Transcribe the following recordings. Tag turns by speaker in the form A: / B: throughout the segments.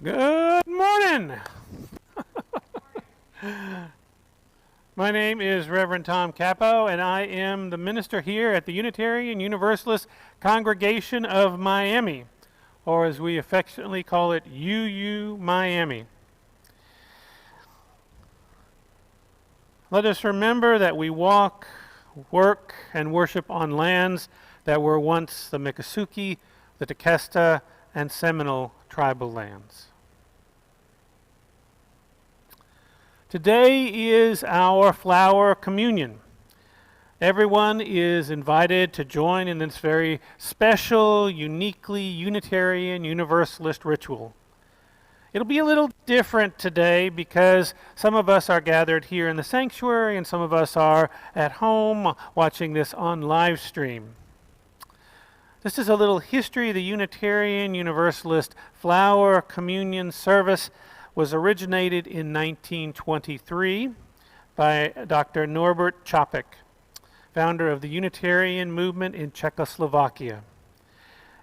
A: Good morning. My name is Reverend Tom Capo, and I am the minister here at the Unitarian Universalist Congregation of Miami, or as we affectionately call it, UU Miami. Let us remember that we walk, work, and worship on lands that were once the Miccosukee, the Tequesta, and Seminole tribal lands. Today is our flower communion. Everyone is invited to join in this very special, uniquely Unitarian Universalist ritual. It'll be a little different today because some of us are gathered here in the sanctuary and some of us are at home watching this on live stream. This is a little history of the Unitarian Universalist flower communion service. Was originated in 1923 by Dr. Norbert Capek, founder of the Unitarian movement in Czechoslovakia.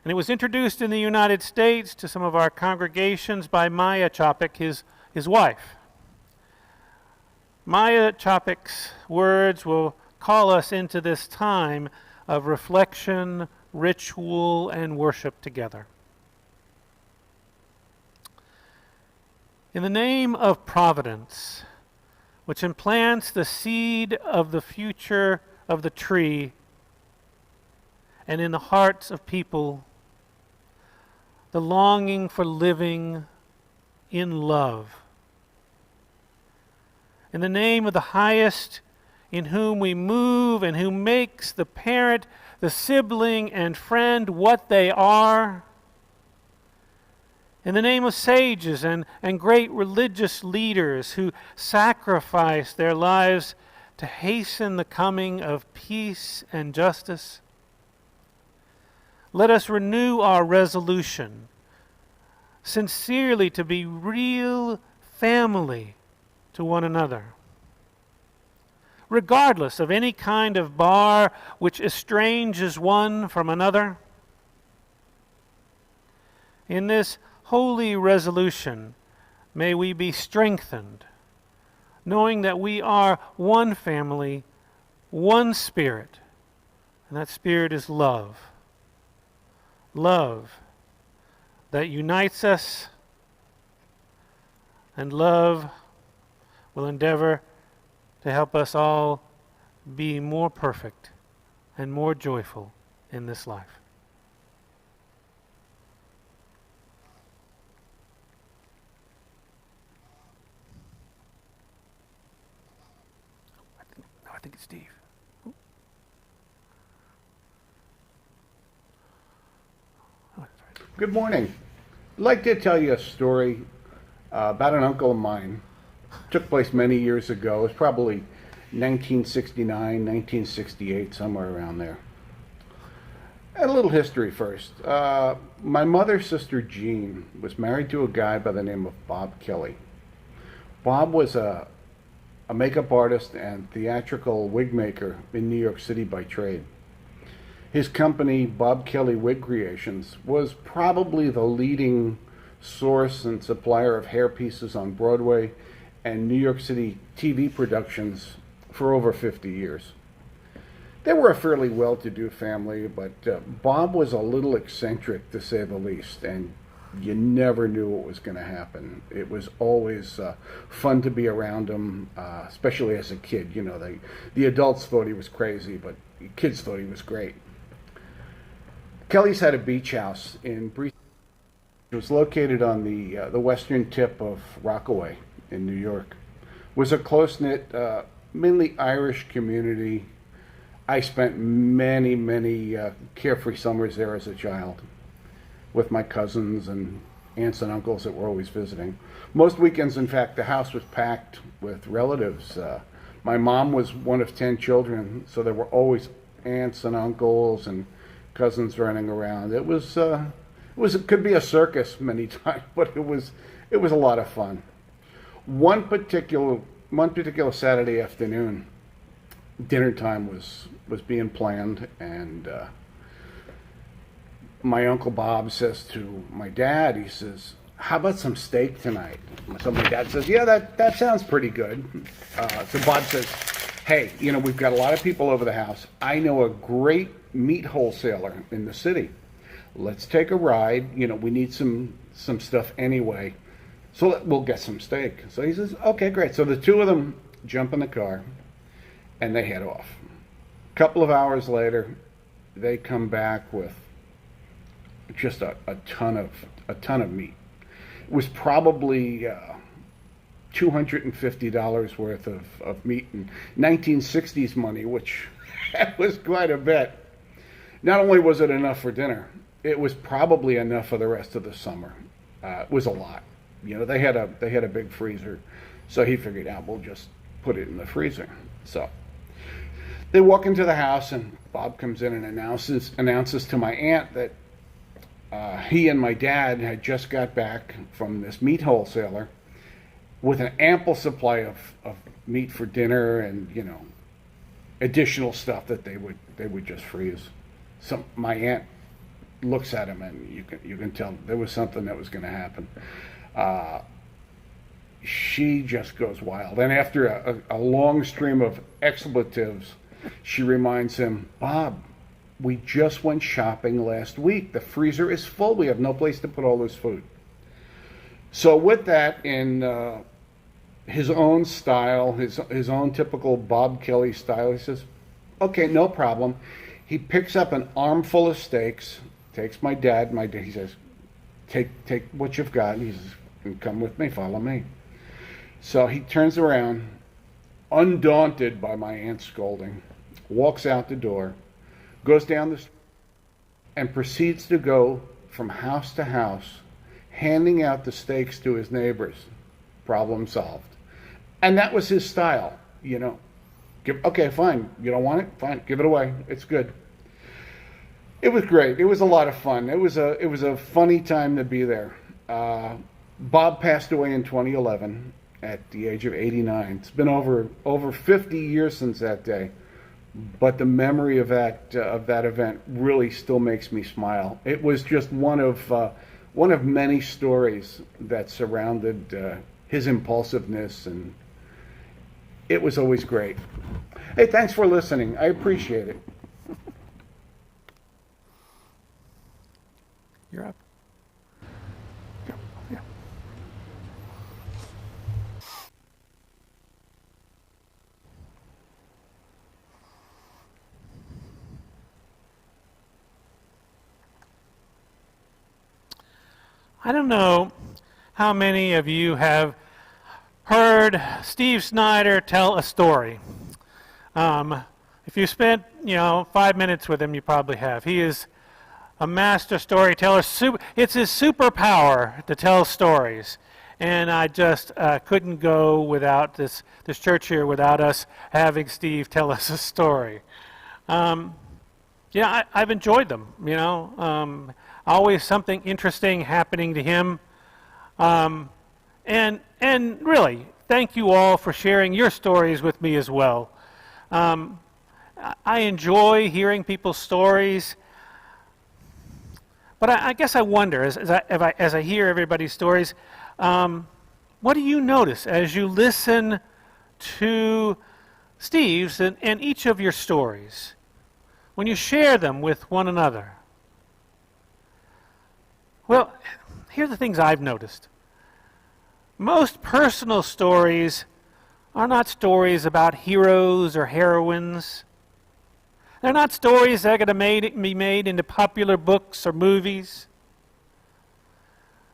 A: And it was introduced in the United States to some of our congregations by Maya Capek, his wife. Maya Capek's words will call us into this time of reflection, ritual, and worship together. In the name of providence, which implants the seed of the future of the tree and in the hearts of people, the longing for living in love. In the name of the highest, in whom we move and who makes the parent, the sibling, and friend what they are. In the name of sages and great religious leaders who sacrifice their lives to hasten the coming of peace and justice, let us renew our resolution sincerely to be real family to one another, regardless of any kind of bar which estranges one from another. In this holy resolution, may we be strengthened, knowing that we are one family, one spirit, and that spirit is love. Love that unites us, and love will endeavor to help us all be more perfect and more joyful in this life. I think it's Steve.
B: Good morning. I'd like to tell you a story about an uncle of mine. It took place many years ago. It was probably 1969, 1968, somewhere around there. A little history first. My mother's sister Jean was married to a guy by the name of Bob Kelly. Bob was a makeup artist and theatrical wig maker in New York City by trade. His company, Bob Kelly Wig Creations, was probably the leading source and supplier of hairpieces on Broadway and New York City TV productions for over 50 years. They were a fairly well-to-do family, but Bob was a little eccentric, to say the least, and you never knew what was going to happen. It was always fun to be around him, especially as a kid. You know, the adults thought he was crazy, but the kids thought he was great. Kelly's had a beach house in Breeze. It was located on the western tip of Rockaway in New York. It was a close-knit, mainly Irish community. I spent many carefree summers there as a child with my cousins and aunts and uncles that were always visiting. Most weekends, in fact, the house was packed with relatives. My mom was one of 10 children, so there were always aunts and uncles and cousins running around. It could be a circus many times, but it was a lot of fun. One particular Saturday afternoon, dinner time was being planned, and my Uncle Bob says to my dad, he says, how about some steak tonight? So my dad says, yeah, that sounds pretty good. So Bob says, hey, we've got a lot of people over the house. I know a great meat wholesaler in the city. Let's take a ride. We need some stuff anyway. So we'll get some steak. So he says, okay, great. So the two of them jump in the car and they head off. A couple of hours later, they come back with just a ton of meat. It was probably $250 worth of meat in 1960s money, which was quite a bit. Not only was it enough for dinner, it was probably enough for the rest of the summer. It was a lot. They had a big freezer, so he figured out we'll just put it in the freezer. So they walk into the house, and Bob comes in and announces to my aunt that he and my dad had just got back from this meat wholesaler with an ample supply of meat for dinner and additional stuff that they would just freeze. So my aunt looks at him, and you can tell there was something that was going to happen. She just goes wild, and after a long stream of expletives, she reminds him, Bob, we just went shopping last week. The freezer is full. We have no place to put all this food. So with that, in his own style, his own typical Bob Kelly style, he says, okay, no problem. He picks up an armful of steaks, takes my dad, he says, take what you've got. He says, come with me, follow me. So he turns around, undaunted by my aunt's scolding, walks out the door, goes down the street, and proceeds to go from house to house, handing out the steaks to his neighbors. Problem solved. And that was his style, Okay, fine. You don't want it? Fine. Give it away. It's good. It was great. It was a lot of fun. It was a funny time to be there. Bob passed away in 2011 at the age of 89. It's been over 50 years since that day. But the memory of that event really still makes me smile. It was just one of many stories that surrounded his impulsiveness, and it was always great. Hey, thanks for listening. I appreciate it.
A: You're up. Yeah. I don't know how many of you have heard Steve Snyder tell a story. If you spent, 5 minutes with him, you probably have. He is a master storyteller. It's his superpower to tell stories. And I just couldn't go without this church here without us having Steve tell us a story. I've enjoyed them, always something interesting happening to him. And really, thank you all for sharing your stories with me as well. I enjoy hearing people's stories, but I guess I wonder, as I hear everybody's stories, what do you notice as you listen to Steve's and each of your stories, when you share them with one another? Well, here are the things I've noticed. Most personal stories are not stories about heroes or heroines. They're not stories that are going to be made into popular books or movies.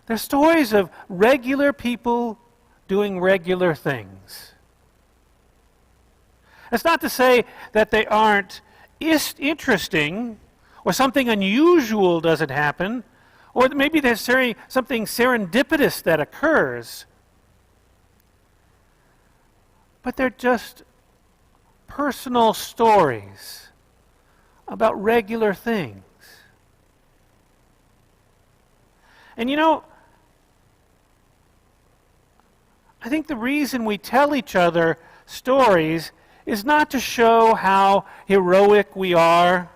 A: They're stories of regular people doing regular things. It's not to say that they aren't interesting or something unusual doesn't happen, or maybe there's something serendipitous that occurs. But they're just personal stories about regular things. And I think the reason we tell each other stories is not to show how heroic we are,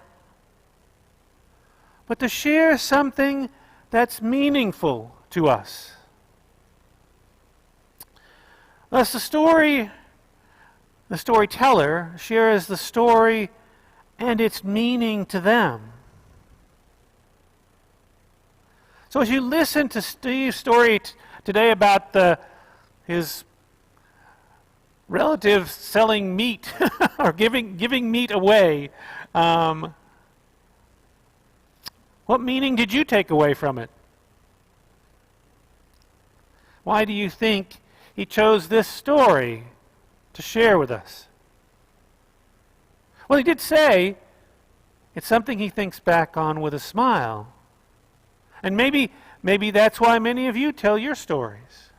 A: but to share something that's meaningful to us. Thus the storyteller shares the story and its meaning to them. So as you listen to Steve's story today about his relative selling meat or giving meat away, what meaning did you take away from it? Why do you think he chose this story to share with us? Well, he did say it's something he thinks back on with a smile. And maybe that's why many of you tell your stories.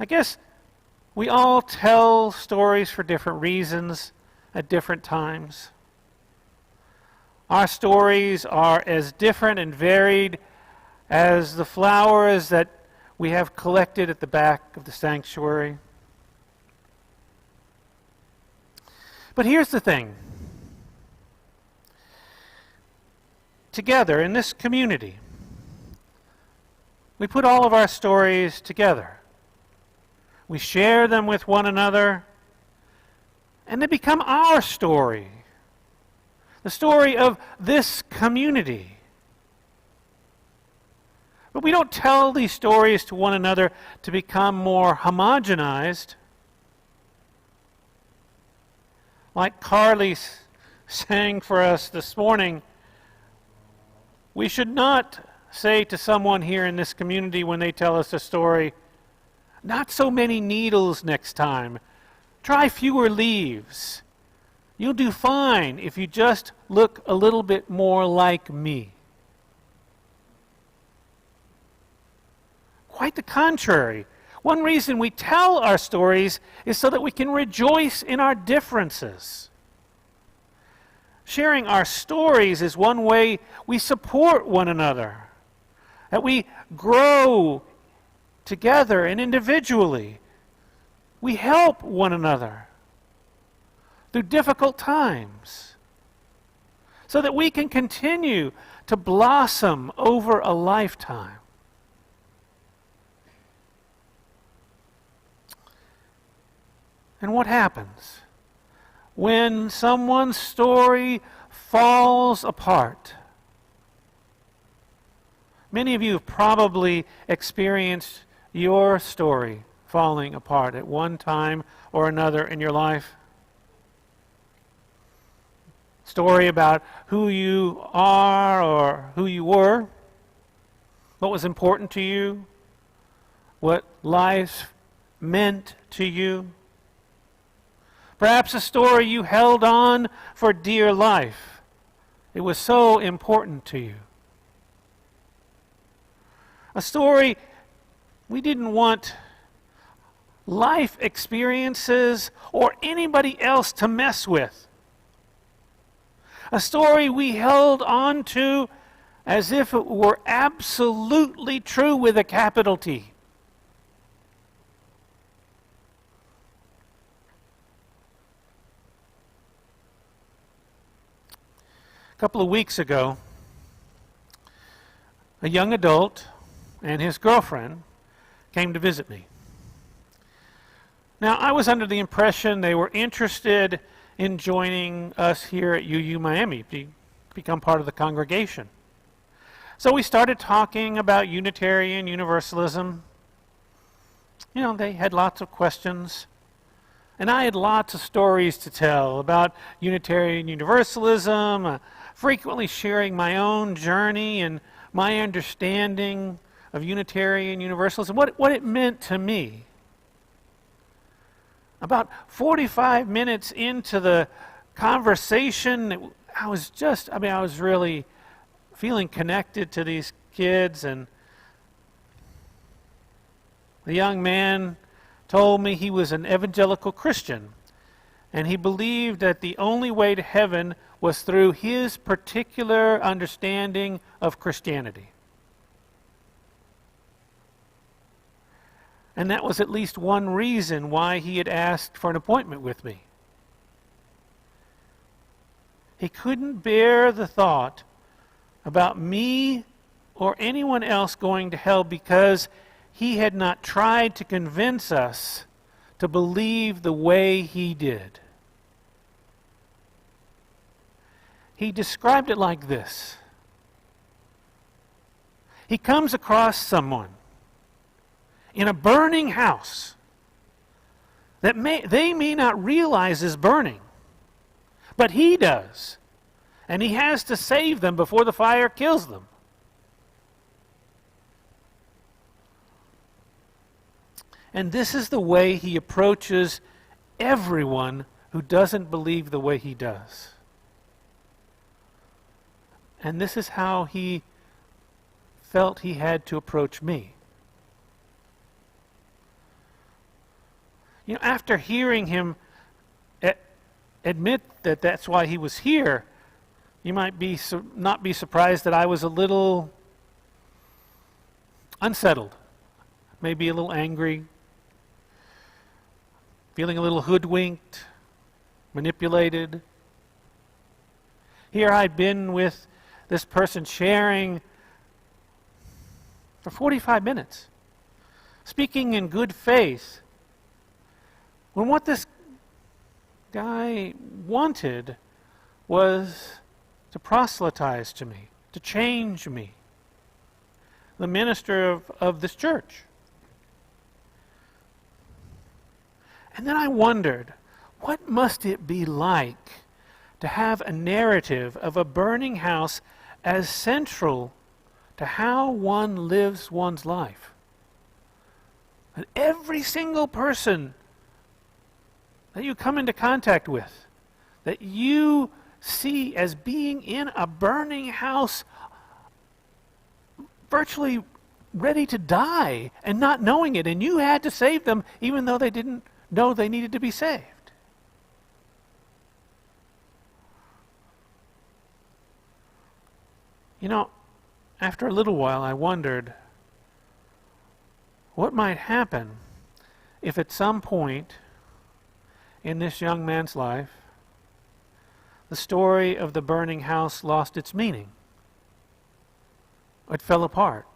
A: I guess we all tell stories for different reasons at different times. Our stories are as different and varied as the flowers that we have collected at the back of the sanctuary. But here's the thing. Together in this community, we put all of our stories together. We share them with one another, and they become our story, the story of this community. But we don't tell these stories to one another to become more homogenized. Like Carly sang for us this morning, we should not say to someone here in this community when they tell us a story, not so many needles next time. Try fewer leaves. You'll do fine if you just look a little bit more like me. Quite the contrary. One reason we tell our stories is so that we can rejoice in our differences. Sharing our stories is one way we support one another, that we grow together and individually. We help one another through difficult times so that we can continue to blossom over a lifetime. And what happens when someone's story falls apart? Many of you have probably experienced your story falling apart at one time or another in your life. Story about who you are or who you were, what was important to you, what life meant to you. Perhaps a story you held on for dear life. It was so important to you. A story we didn't want life experiences or anybody else to mess with. A story we held on to as if it were absolutely true with a capital T. A couple of weeks ago, a young adult and his girlfriend came to visit me. Now, I was under the impression they were interested in joining us here at UU Miami to become part of the congregation. So we started talking about Unitarian Universalism. You know, they had lots of questions. And I had lots of stories to tell about Unitarian Universalism, frequently sharing my own journey and my understanding of Unitarian Universalism, what it meant to me. About 45 minutes into the conversation, I was really feeling connected to these kids, and the young man told me he was an evangelical Christian, and he believed that the only way to heaven was through his particular understanding of Christianity. And that was at least one reason why he had asked for an appointment with me. He couldn't bear the thought about me or anyone else going to hell because he had not tried to convince us to believe the way he did. He described it like this. He comes across someone in a burning house that they may not realize is burning, but he does. And he has to save them before the fire kills them. And this is the way he approaches everyone who doesn't believe the way he does. And this is how he felt he had to approach me. You know, after hearing him admit that that's why he was here, you might not be surprised that I was a little unsettled, maybe a little angry, feeling a little hoodwinked, manipulated. Here I'd been with this person sharing for 45 minutes, speaking in good faith, when what this guy wanted was to proselytize to me, to change me, the minister of this church. And then I wondered, what must it be like to have a narrative of a burning house as central to how one lives one's life? And every single person that you come into contact with, that you see as being in a burning house, virtually ready to die and not knowing it, and you had to save them even though they didn't know they needed to be saved. You know, after a little while I wondered what might happen if at some point in this young man's life the story of the burning house lost its meaning. It fell apart.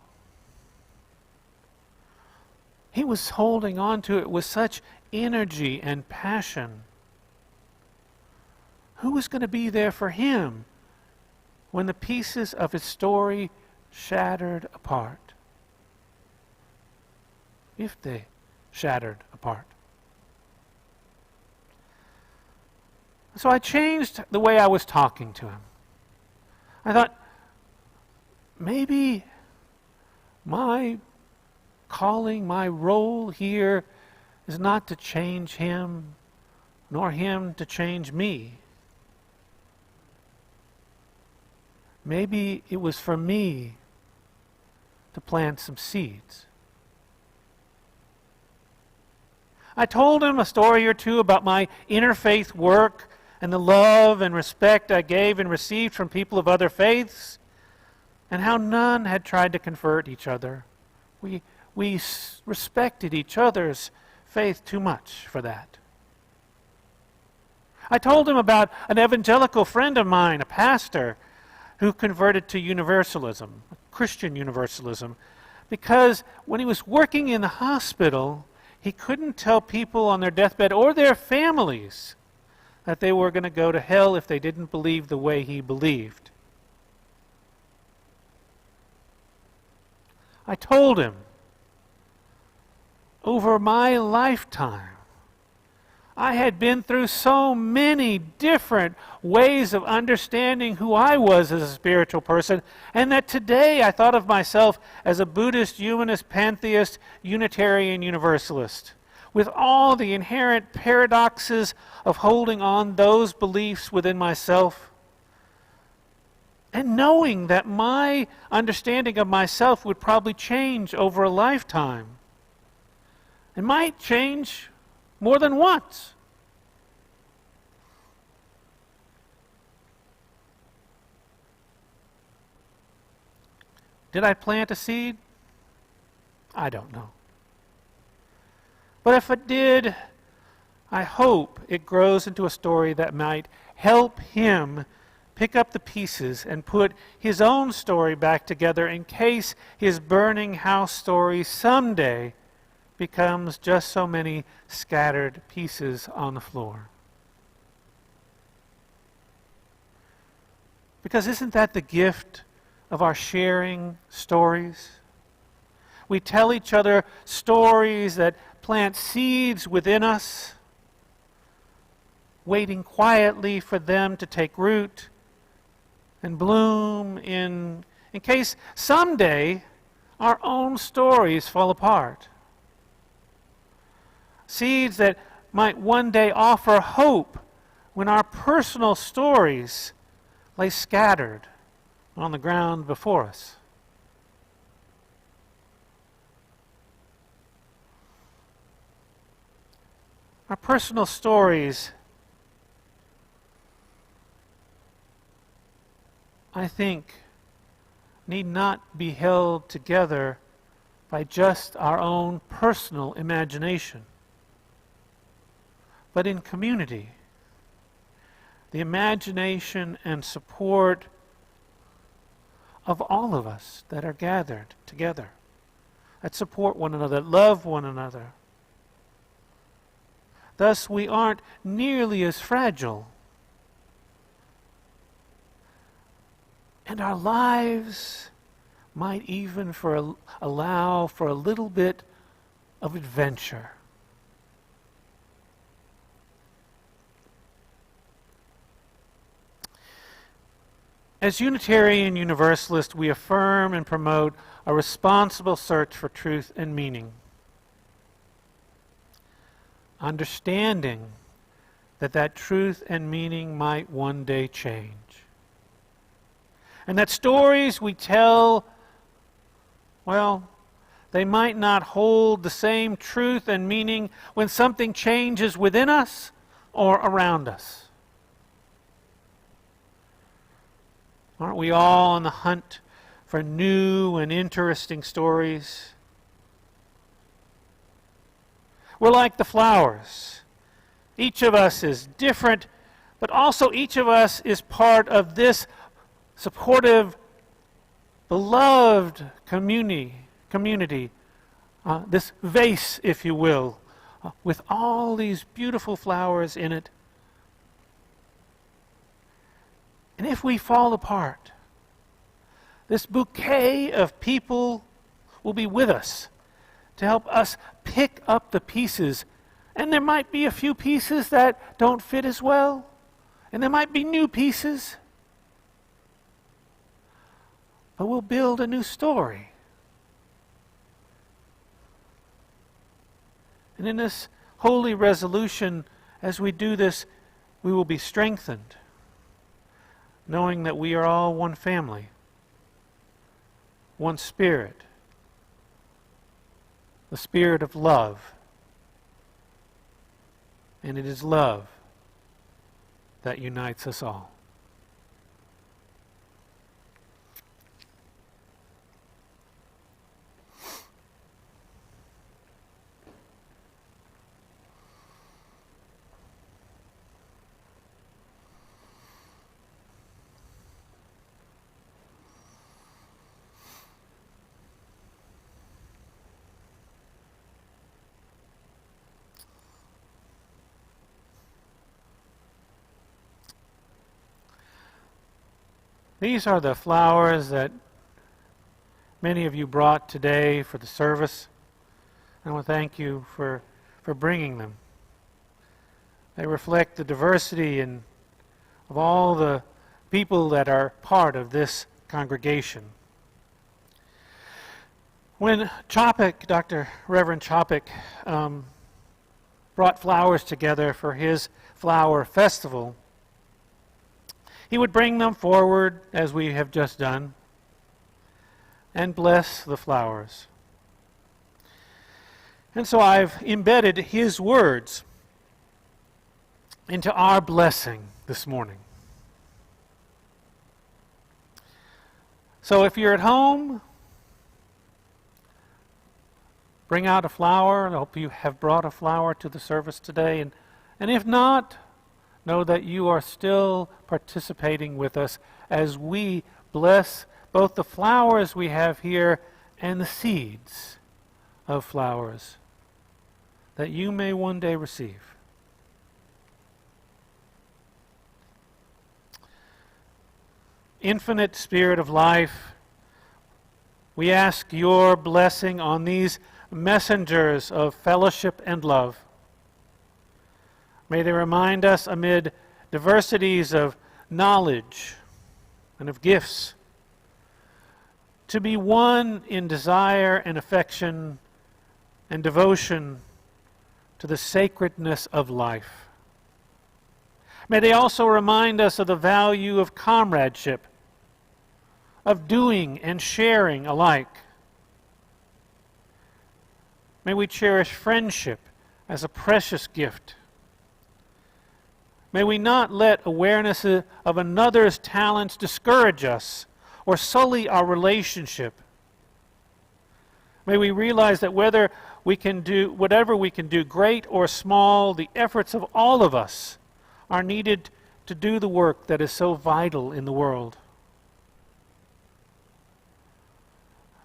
A: He was holding on to it with such energy and passion. Who was going to be there for him when the pieces of his story shattered apart? If they shattered apart. So I changed the way I was talking to him. I thought, maybe my calling, my role here is not to change him, nor him to change me. Maybe it was for me to plant some seeds. I told him a story or two about my interfaith work and the love and respect I gave and received from people of other faiths, and how none had tried to convert each other. We respected each other's faith too much for that. I told him about an evangelical friend of mine, a pastor, who converted to Universalism, Christian Universalism, because when he was working in the hospital, he couldn't tell people on their deathbed or their families that they were going to go to hell if they didn't believe the way he believed. I told him, over my lifetime, I had been through so many different ways of understanding who I was as a spiritual person, and that today I thought of myself as a Buddhist, humanist, pantheist, Unitarian Universalist, with all the inherent paradoxes of holding on those beliefs within myself, and knowing that my understanding of myself would probably change over a lifetime. It might change more than once. Did I plant a seed? I don't know. But if it did, I hope it grows into a story that might help him pick up the pieces and put his own story back together in case his burning house story someday becomes just so many scattered pieces on the floor. Because isn't that the gift of our sharing stories? We tell each other stories that plant seeds within us, waiting quietly for them to take root and bloom in case someday our own stories fall apart. Seeds that might one day offer hope when our personal stories lay scattered on the ground before us. Our personal stories, I think, need not be held together by just our own personal imagination, but in community. The imagination and support of all of us that are gathered together, that support one another, that love one another. Thus, we aren't nearly as fragile. And our lives might even allow for a little bit of adventure. As Unitarian Universalists, we affirm and promote a responsible search for truth and meaning, understanding that truth and meaning might one day change. And that stories we tell, well, they might not hold the same truth and meaning when something changes within us or around us. Aren't we all on the hunt for new and interesting stories? We're like the flowers. Each of us is different, but also each of us is part of this supportive, beloved community, this vase, if you will, with all these beautiful flowers in it. And if we fall apart, this bouquet of people will be with us to help us pick up the pieces. And there might be a few pieces that don't fit as well, and there might be new pieces. But we'll build a new story. And in this holy resolution, as we do this, we will be strengthened, knowing that we are all one family, one spirit, the spirit of love. And it is love that unites us all. These are the flowers that many of you brought today for the service. I want to thank you for bringing them. They reflect the diversity of all the people that are part of this congregation. When Dr. Reverend Capek, brought flowers together for his flower festival, he would bring them forward, as we have just done, and bless the flowers. And so I've embedded his words into our blessing this morning. So if you're at home, bring out a flower. I hope you have brought a flower to the service today. And if not, know that you are still participating with us as we bless both the flowers we have here and the seeds of flowers that you may one day receive. Infinite Spirit of life, we ask your blessing on these messengers of fellowship and love. May they remind us amid diversities of knowledge and of gifts to be one in desire and affection and devotion to the sacredness of life. May they also remind us of the value of comradeship, of doing and sharing alike. May we cherish friendship as a precious gift. May we not let awareness of another's talents discourage us or sully our relationship. May we realize that whatever we can do, great or small, the efforts of all of us are needed to do the work that is so vital in the world.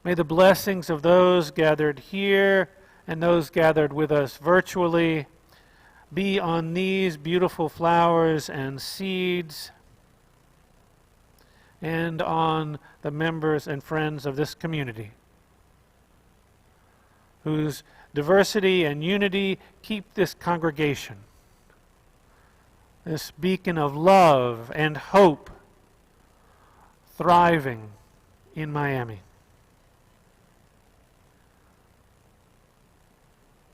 A: May the blessings of those gathered here and those gathered with us virtually be on these beautiful flowers and seeds and on the members and friends of this community, whose diversity and unity keep this congregation, this beacon of love and hope, thriving in Miami.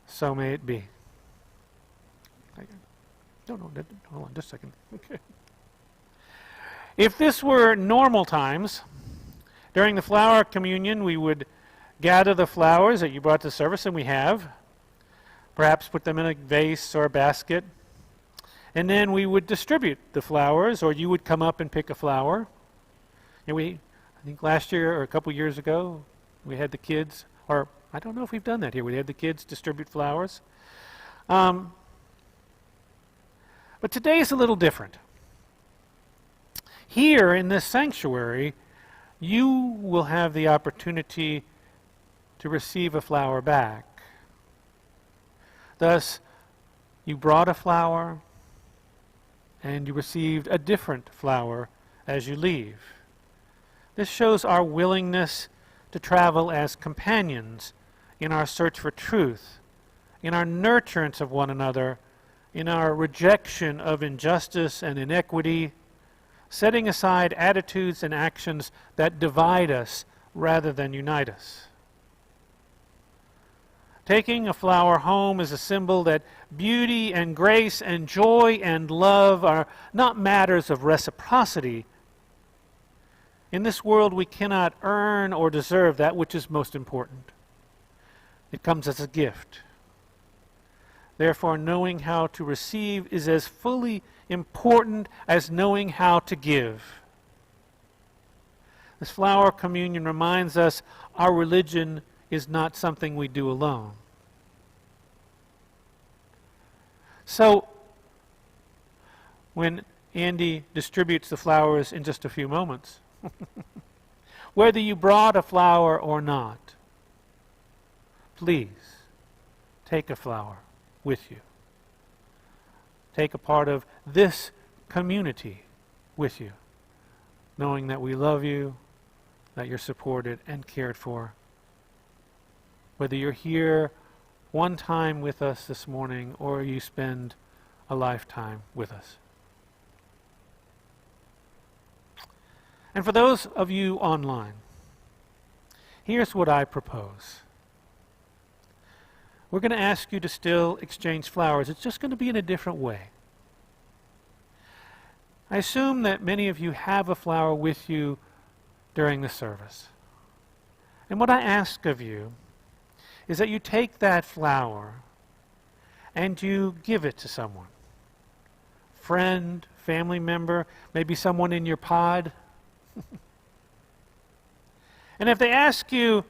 A: So may it be. Hold on just a second. Okay. If this were normal times, during the flower communion, we would gather the flowers that you brought to service, and we have, perhaps put them in a vase or a basket, and then we would distribute the flowers, or you would come up and pick a flower. And I think last year or a couple years ago, we had the kids, or I don't know if we've done that here, we had the kids distribute flowers. But today is a little different. Here in this sanctuary, you will have the opportunity to receive a flower back. Thus, you brought a flower, and you received a different flower as you leave. This shows our willingness to travel as companions in our search for truth, in our nurturance of one another, in our rejection of injustice and inequity, setting aside attitudes and actions that divide us rather than unite us. Taking a flower home is a symbol that beauty and grace and joy and love are not matters of reciprocity. In this world, we cannot earn or deserve that which is most important. It comes as a gift. Therefore, knowing how to receive is as fully important as knowing how to give. This flower communion reminds us our religion is not something we do alone. So, when Andy distributes the flowers in just a few moments, whether you brought a flower or not, please take a flower with you. Take a part of this community with you, knowing that we love you, that you're supported and cared for. Whether you're here one time with us this morning or you spend a lifetime with us. And for those of you online, here's what I propose. We're going to ask you to still exchange flowers. It's just going to be in a different way. I assume that many of you have a flower with you during the service. And what I ask of you is that you take that flower and you give it to someone. Friend, family member, maybe someone in your pod. And if they ask you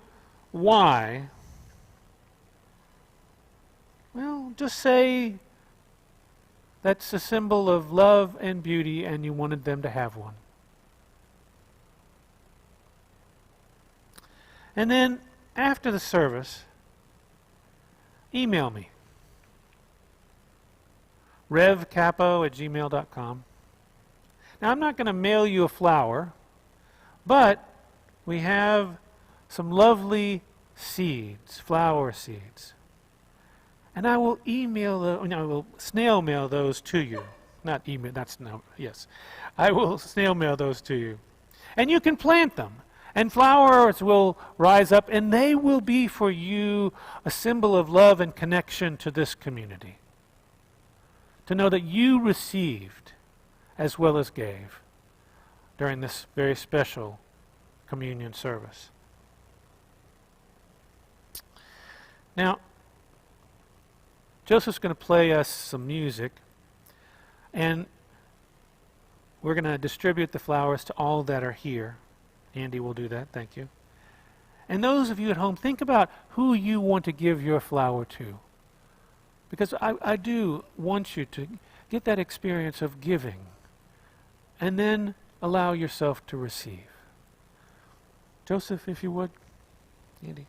A: why, well, just say, that's a symbol of love and beauty, and you wanted them to have one. And then, after the service, email me. revcapo@gmail.com. Now, I'm not going to mail you a flower, but we have some lovely seeds, flower seeds. And I will I will snail mail those to you. Not email, that's no, yes. I will snail mail those to you. And you can plant them. And flowers will rise up, and they will be for you a symbol of love and connection to this community. To know that you received as well as gave during this very special communion service. Now, Joseph's going to play us some music, and we're going to distribute the flowers to all that are here. Andy will do that, thank you. And those of you at home, think about who you want to give your flower to. Because I do want you to get that experience of giving, and then allow yourself to receive. Joseph, if you would. Andy.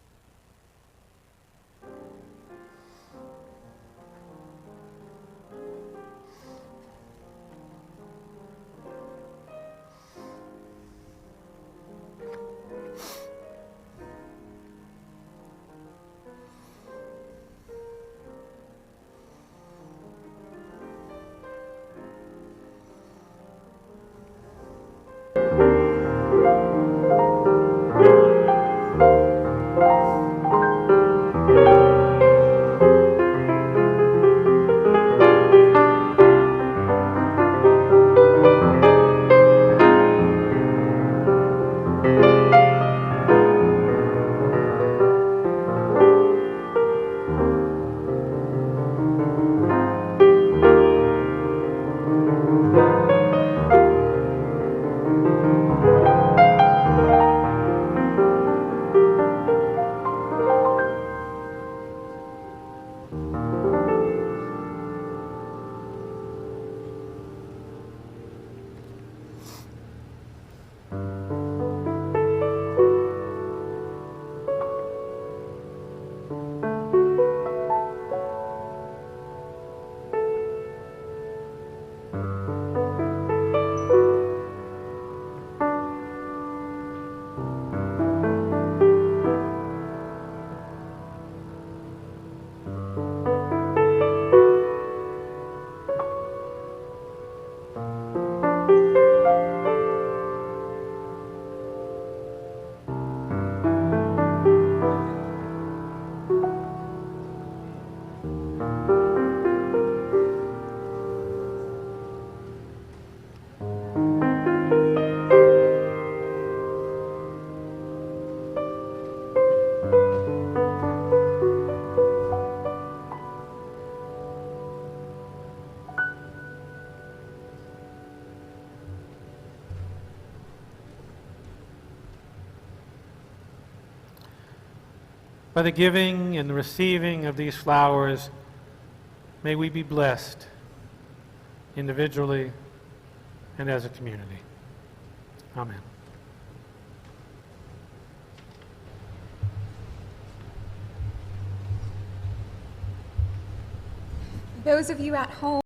A: By the giving and the receiving of these flowers, may we be blessed individually and as a community. Amen.
C: Those of you at home,